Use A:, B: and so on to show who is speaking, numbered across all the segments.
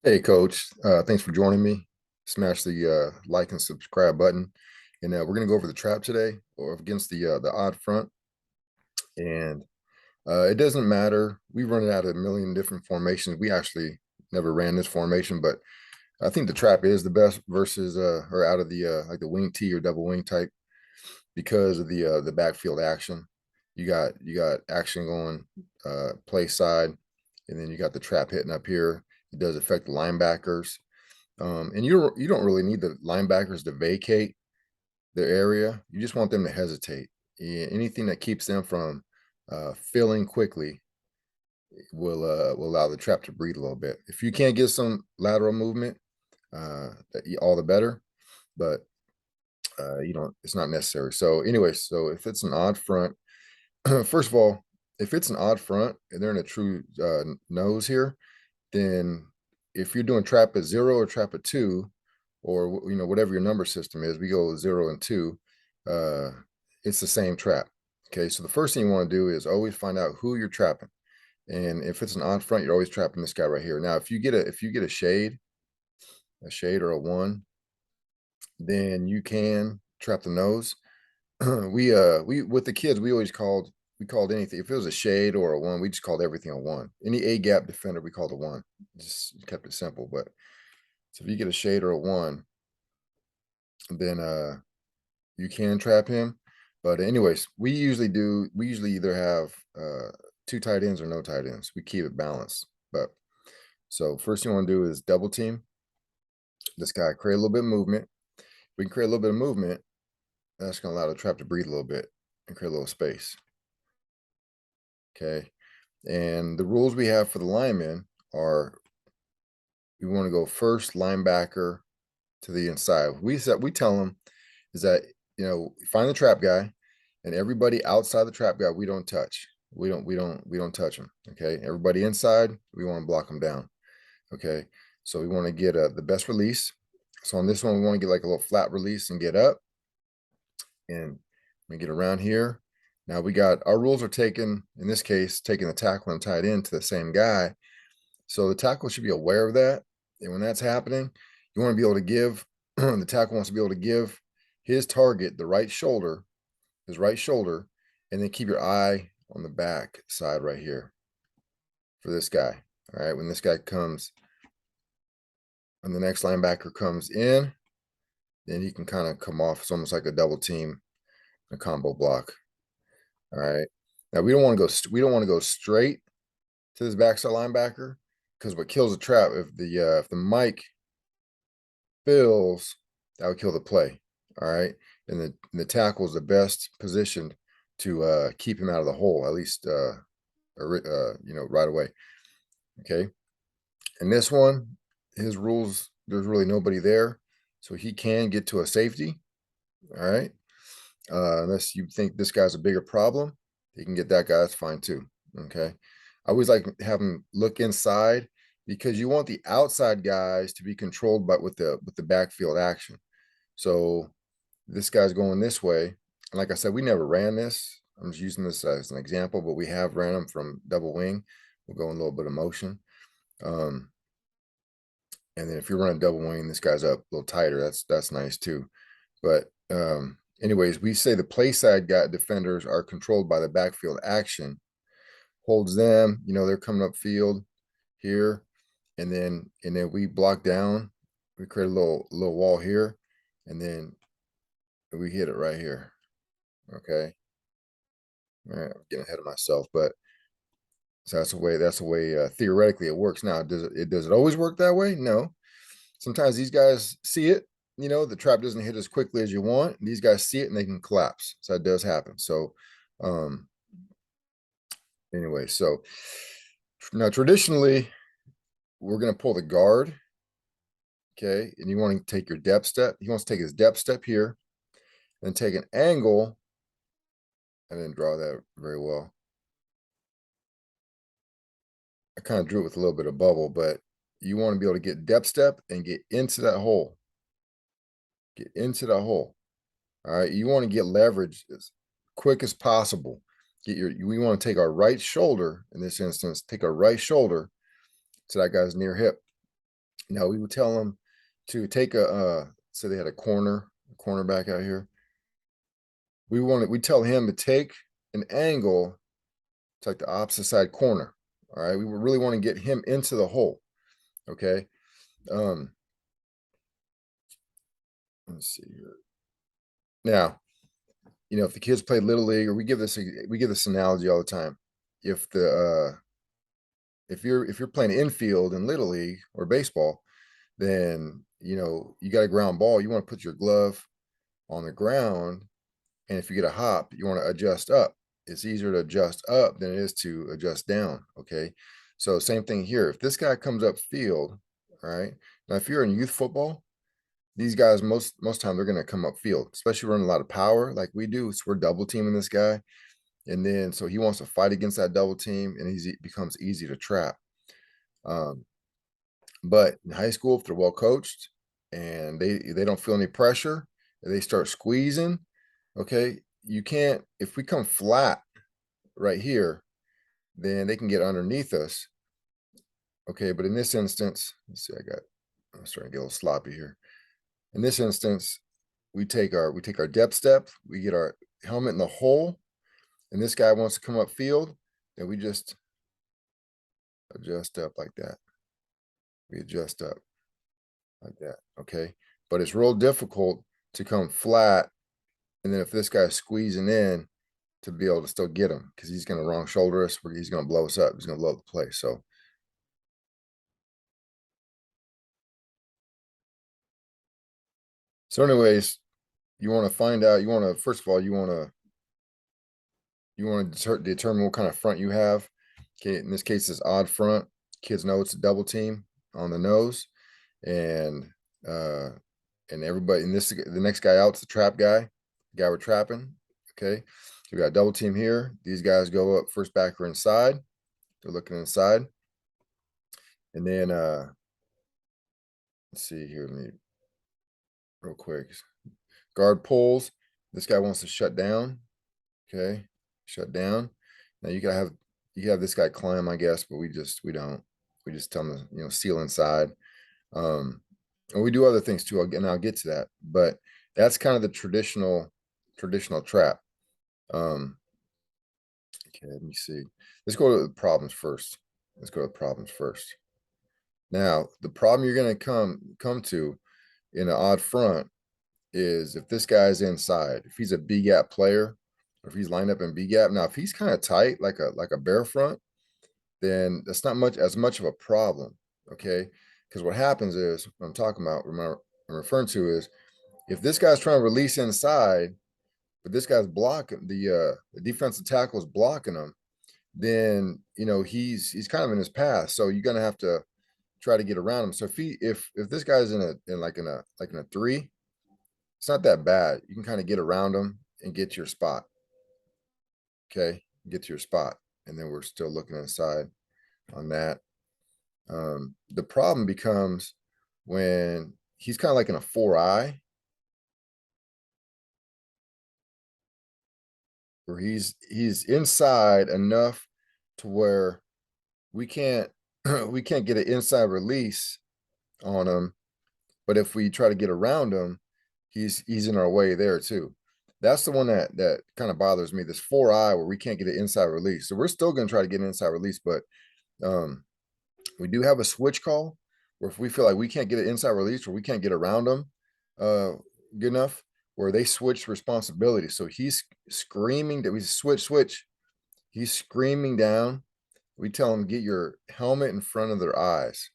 A: Hey, Coach. Thanks for joining me. Smash the like and subscribe button, and we're gonna go over the trap today, or against the odd front. And it doesn't matter. We run it out of a million different formations. We actually never ran this formation, but I think the trap is the best versus or out of the like the wing T or double wing type because of the backfield action. You got action going play side, and then you got the trap hitting up here. It does affect the linebackers. And you don't really need the linebackers to vacate their area. You just want them to hesitate. Anything that keeps them from filling quickly will allow the trap to breathe a little bit. If you can't get some lateral movement, all the better. But you don't. It's not necessary. So anyway, so if it's an odd front, first of all, if it's an odd front and they're in a true nose here, then if you're doing trap at 0 or trap at 2, or whatever your number system is, we go 0 and 2. It's the same trap. Okay, so the first thing you want to do is always find out who you're trapping, and if it's an odd front, you're always trapping this guy right here. Now, if you get a shade or a 1, then you can trap the nose. We with the kids, we called anything. If it was a shade or a 1, we just called everything a 1. Any A gap defender, we called a 1. Just kept it simple. But so if you get a shade or a 1, then you can trap him. But anyways, we usually either have 2 tight ends or no tight ends. We keep it balanced. But so first thing you want to do is double team this guy, create a little bit of movement. We can create a little bit of movement. That's going to allow the trap to breathe a little bit and create a little space. Okay. And the rules we have for the linemen are we want to go first linebacker to the inside. We tell them is that find the trap guy, and everybody outside the trap guy we don't touch. We don't touch them. Okay. Everybody inside, we want to block them down. Okay. So we want to get the best release. So on this one, we want to get like a little flat release and get up, and we get around here. Now we got our rules are taken in this case, taking the tackle and tight end to the same guy. So the tackle should be aware of that. And when that's happening, you want to be able to give the tackle wants to be able to give his target his right shoulder, and then keep your eye on the back side right here for this guy. All right. When this guy comes, when the next linebacker comes in, then he can kind of come off. It's almost like a double team, a combo block. All right. Now we don't want to go straight to this backside linebacker, because what kills the trap, if the mic fills, that would kill the play. All right. And the tackle is the best positioned to keep him out of the hole, at least right away. Okay. And this one, his rules, there's really nobody there. So he can get to a safety. All right. Unless you think this guy's a bigger problem, he can get that guy. That's fine too. Okay. I always like to have him look inside, because you want the outside guys to be controlled by with the backfield action. So this guy's going this way. And like I said, we never ran this. I'm just using this as an example, but we have ran them from double wing. We'll go in a little bit of motion. And then if you're running double wing, this guy's up a little tighter. That's nice too. But anyways, we say the play side guy defenders are controlled by the backfield action. Holds them, they're coming up field here, and then we block down. We create a little wall here, and then we hit it right here. Okay. All right, I'm getting ahead of myself, but so that's the way theoretically it works. Now, does it always work that way? No. Sometimes these guys see it. The trap doesn't hit as quickly as you want. These guys see it and they can collapse. So that does happen. So, anyway, so now traditionally we're going to pull the guard. Okay, and you want to take your depth step. He wants to take his depth step here, then take an angle, and then draw that very well. I kind of drew it with a little bit of bubble, but you want to be able to get depth step and get into that hole. Get into that hole. All right. You want to get leverage as quick as possible. We want to take our right shoulder in this instance, take our right shoulder to that guy's near hip. Now we would tell them to take so they had a cornerback out here. We tell him to take an angle to like the opposite side corner. All right. We really want to get him into the hole. Okay. Um, let's see here. Now, if the kids play little league, or we give this analogy all the time. If the if you're playing infield in little league or baseball, then you got a ground ball. You want to put your glove on the ground, and if you get a hop, you want to adjust up. It's easier to adjust up than it is to adjust down. Okay, so same thing here. If this guy comes up field, all right. Now, if you're in youth football, these guys most time they're going to come up field, especially running a lot of power like we do. So we're double teaming this guy, and then so he wants to fight against that double team, and he becomes easy to trap. Um, but in high school, if they're well coached and they don't feel any pressure, they start squeezing. Okay, you can't. If we come flat right here, then they can get underneath us. Okay, but in this instance, let's see, I'm starting to get a little sloppy here. In this instance, we take our depth step, we get our helmet in the hole, and this guy wants to come up field, and we just adjust up like that. We adjust up like that. Okay, but it's real difficult to come flat, and then if this guy's squeezing in, to be able to still get him, because he's going to wrong shoulder us, he's going to blow us up. He's going to blow up the play. So anyways, you want to find out, first of all, you want to determine what kind of front you have. Okay, in this case, it's odd front. Kids know it's a double team on the nose, and everybody in the next guy out's the trap guy, the guy we're trapping. Okay, so we got double team here. These guys go up first backer inside. They're looking inside, and then let's see here. Let me real quick. Guard pulls. This guy wants to shut down. Okay, shut down. Now you have this guy climb, I guess, but we don't. We just tell him to seal inside. And we do other things too. Again, I'll get to that, but that's kind of the traditional trap. Okay, let me see. Let's go to the problems first. Now, the problem you're going to come to in an odd front is if this guy's inside, if he's a B gap player, or if he's lined up in B gap. Now, if he's kind of tight, like a bear front, then that's not as much of a problem. Okay, because what happens is what I'm talking about, I'm referring to is if this guy's trying to release inside, but this guy's blocking the defensive tackle is blocking him, then he's kind of in his path. So you're gonna have to try to get around him. So if this guy's in a three, it's not that bad. You can kind of get around him and get to your spot. Okay, get to your spot, and then we're still looking inside on that. The problem becomes when he's kind of like in a 4-eye, where he's inside enough to where we can't we can't get an inside release on him, but if we try to get around him, he's in our way there too. That's the one that kind of bothers me, this 4-eye where we can't get an inside release. So we're still going to try to get an inside release, but we do have a switch call where if we feel like we can't get an inside release or we can't get around them good enough, where they switch responsibility. So he's screaming that we switch. He's screaming down. We tell him, get your helmet in front of their eyes.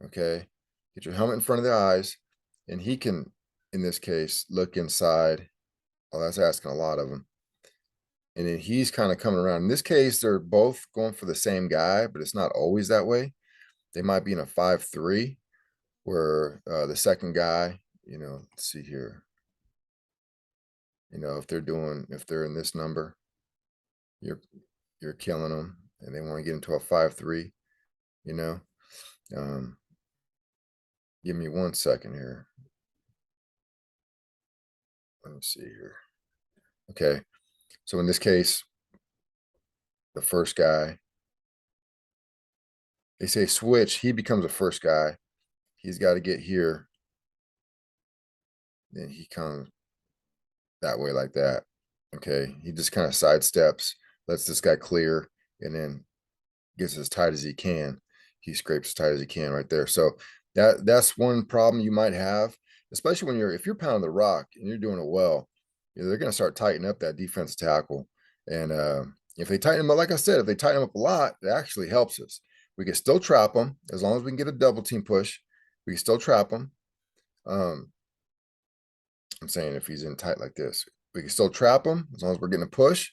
A: Okay. Get your helmet in front of their eyes. And he can, in this case, look inside. Oh, that's asking a lot of him. And then he's kind of coming around. In this case, they're both going for the same guy, but it's not always that way. They might be in a 5-3 where the second guy, let's see here. If they're in this number, you're killing them, and they want to get into a 5-3, give me 1 second here. Let me see here. Okay. So in this case, the first guy, they say switch, he becomes the first guy. he's got to get here. Then he comes that way like that. Okay. He just kind of sidesteps, lets this guy clear, and then gets as tight as he can. He scrapes as tight as he can right there. So that's one problem you might have, especially when if you're pounding the rock and you're doing it well, they're going to start tightening up that defense tackle. And if they tighten them up, like I said, if they tighten them up a lot, it actually helps us. We can still trap them as long as we can get a double team push. We can still trap them. I'm saying if he's in tight like this, we can still trap him as long as we're getting a push.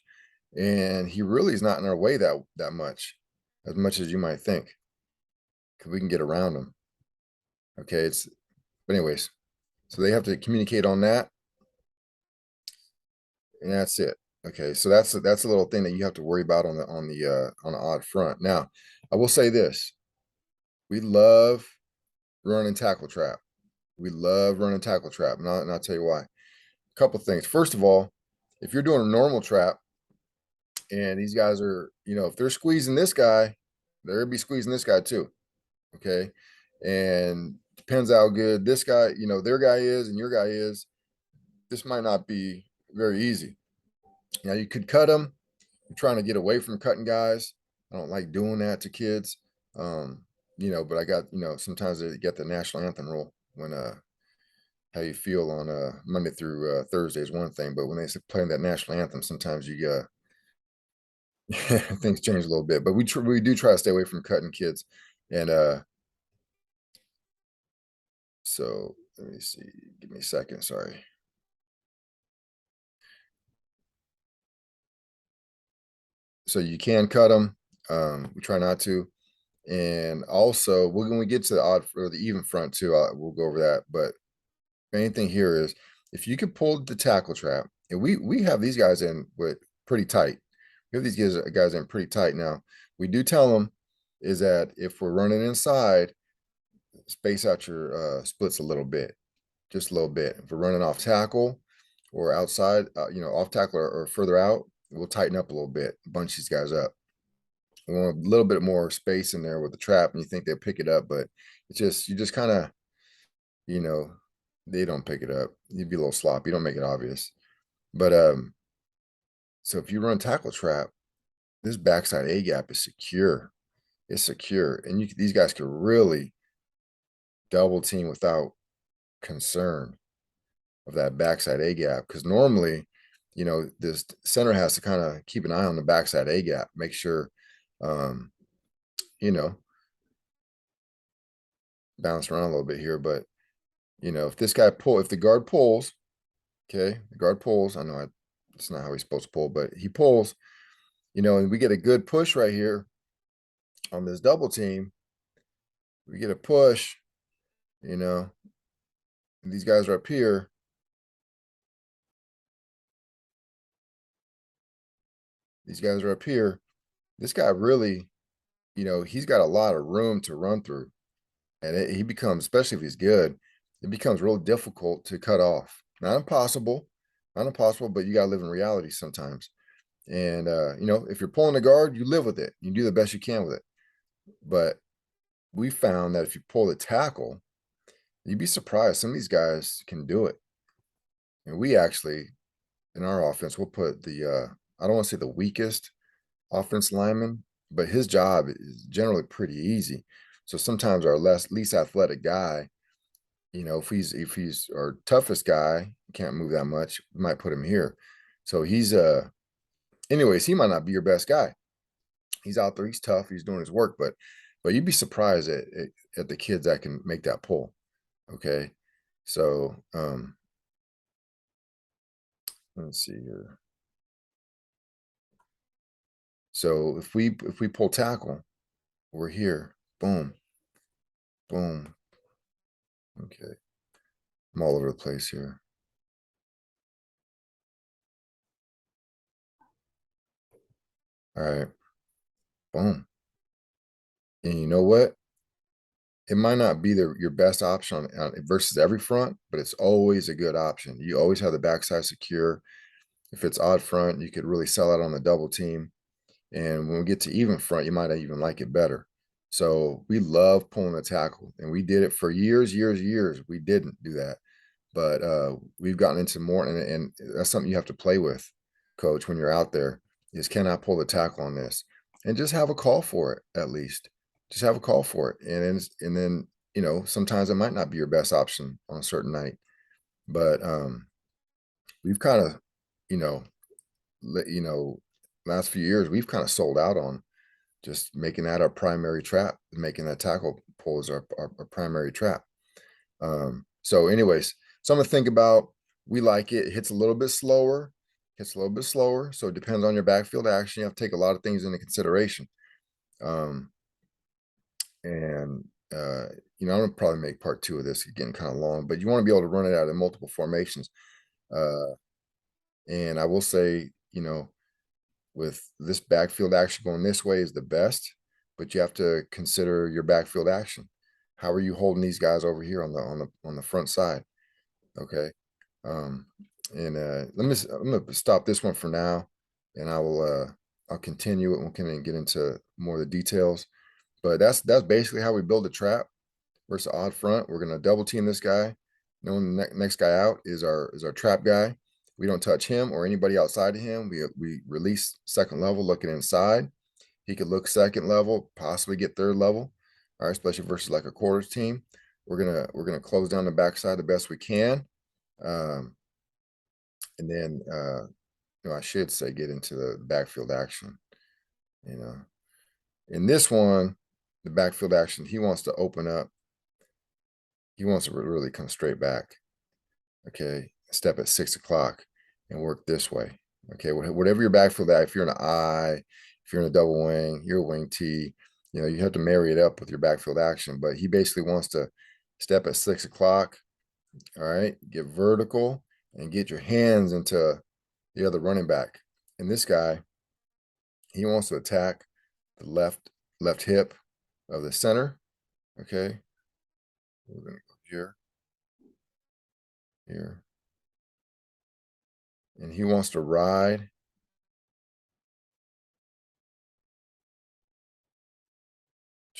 A: And he really is not in our way that much as you might think, because we can get around him. Okay, but anyways, so they have to communicate on that, and that's it. Okay, so that's a little thing that you have to worry about on the odd front. Now, I will say this: we love running tackle trap. We love running tackle trap, and I'll tell you why. A couple things. First of all, if you're doing a normal trap, and these guys are, if they're squeezing this guy, they're gonna be squeezing this guy too. Okay, and depends how good this guy, their guy is and your guy is. This might not be very easy. Now you could cut them. I'm trying to get away from cutting guys. I don't like doing that to kids. But I got, sometimes they get the national anthem rule when how you feel on Monday through Thursday is one thing, but when they play that national anthem, sometimes you things change a little bit. But we do try to stay away from cutting kids, and so let me see. Give me a second. Sorry. So you can cut them. We try not to. And also, when we get to the odd or the even front too, we'll go over that. But main thing here is if you can pull the tackle trap, and we have these guys in with pretty tight. We have these guys in pretty tight. Now, we do tell them is that if we're running inside, space out your splits a little bit, just a little bit. If we're running off tackle or outside, off tackle or further out, we'll tighten up a little bit, bunch these guys up. We want a little bit more space in there with the trap, and you think they'll pick it up, but you just kind of, they don't pick it up. You'd be a little sloppy. You don't make it obvious. But so if you run tackle trap, this backside A gap is secure. It's secure, and these guys can really double team without concern of that backside A gap, because normally, this center has to kind of keep an eye on the backside A gap, make sure, bounce around a little bit here. But, if the guard pulls, okay, the guard pulls, I know it's not how he's supposed to pull, but he pulls, and we get a good push right here on this double team. We get a push, and these guys are up here. These guys are up here. This guy really, he's got a lot of room to run through. And he becomes, especially if he's good, it becomes real difficult to cut off. Not impossible, but you got to live in reality sometimes. And, if you're pulling the guard, you live with it. You do the best you can with it. But we found that if you pull the tackle, you'd be surprised. Some of these guys can do it. And we actually, in our offense, we'll put I don't want to say the weakest offense lineman, but his job is generally pretty easy. So sometimes our least athletic guy, if he's our toughest guy, can't move that much, we might put him here. So he's anyways, he might not be your best guy. He's out there, he's tough, he's doing his work, but you'd be surprised at the kids that can make that pull. Okay. So let's see here. So if we pull tackle, we're here. Boom. Boom. Okay. I'm all over the place here. All right. Boom. And you know what? It might not be your best option versus every front, but it's always a good option. You always have the backside secure. If it's odd front, you could really sell out on the double team. And when we get to even front, you might even like it better. So we love pulling a tackle, and we did it for years, years, years. We didn't do that, but we've gotten into more, and that's something you have to play with, coach, when you're out there. Is can I pull the tackle on this, and just have a call for it at least. Just have a call for it, and then sometimes it might not be your best option on a certain night, but we've kind of you know you know last few years we've kind of sold out on just making that our primary trap, making that tackle pull as our primary trap. So anyways, something to think about. We like it. It hits a little bit slower, so it depends on your backfield action. You have to take a lot of things into consideration. Um, and I'm gonna probably make part two of this getting kind of long, but you want to be able to run it out in multiple formations. Uh, and I will say, with this backfield action going this way is the best, but you have to consider your backfield action. How are you holding these guys over here on the front side? Okay. Um, and I'm gonna stop this one for now, and I'll continue it. We'll kind of get into more of the details, but that's basically how we build a trap versus odd front. We're gonna double team this guy. Knowing the next guy out is our trap guy. We don't touch him or anybody outside of him. We release second level, looking inside. He could look second level, possibly get third level. All right, especially versus like a quarters team. We're gonna close down the backside the best we can. Um, and then I should say get into the backfield action. You know, in this one, the backfield action, he wants to open up. He wants to really come straight back. Okay, step at 6 o'clock and work this way. Okay, whatever your backfield at, if you're in an I, if you're in a double wing, you're a wing T, you have to marry it up with your backfield action. But he basically wants to step at 6 o'clock. All right, get vertical and get your hands into the other running back. And this guy, he wants to attack the left hip of the center. Okay, we're gonna go here, and he wants to ride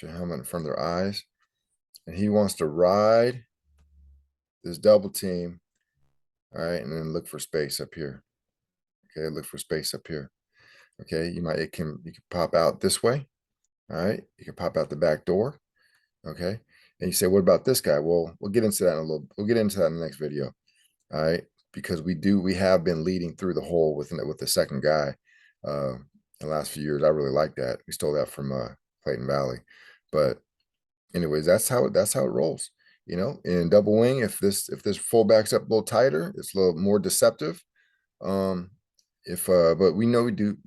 A: your helmet in front of their eyes, and he wants to ride this double team. All right, and then look for space up here. Okay, look for space up here. Okay, you can pop out this way. All right, you can pop out the back door. Okay, and you say, what about this guy? Well, we'll get into that in a little. We'll get into that in the next video. All right, because we have been leading through the hole with the second guy in the last few years. I really like that. We stole that from Clayton Valley, but anyways, that's how it rolls. In double wing, if this fullback's up a little tighter, it's a little more deceptive. If But we know we do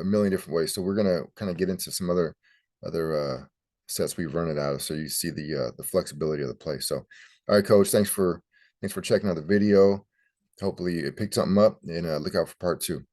A: a million different ways. So we're gonna kind of get into some other sets we've run it out of, so you see the flexibility of the play. So, all right, coach, thanks for checking out the video. Hopefully it picked something up, and look out for part two.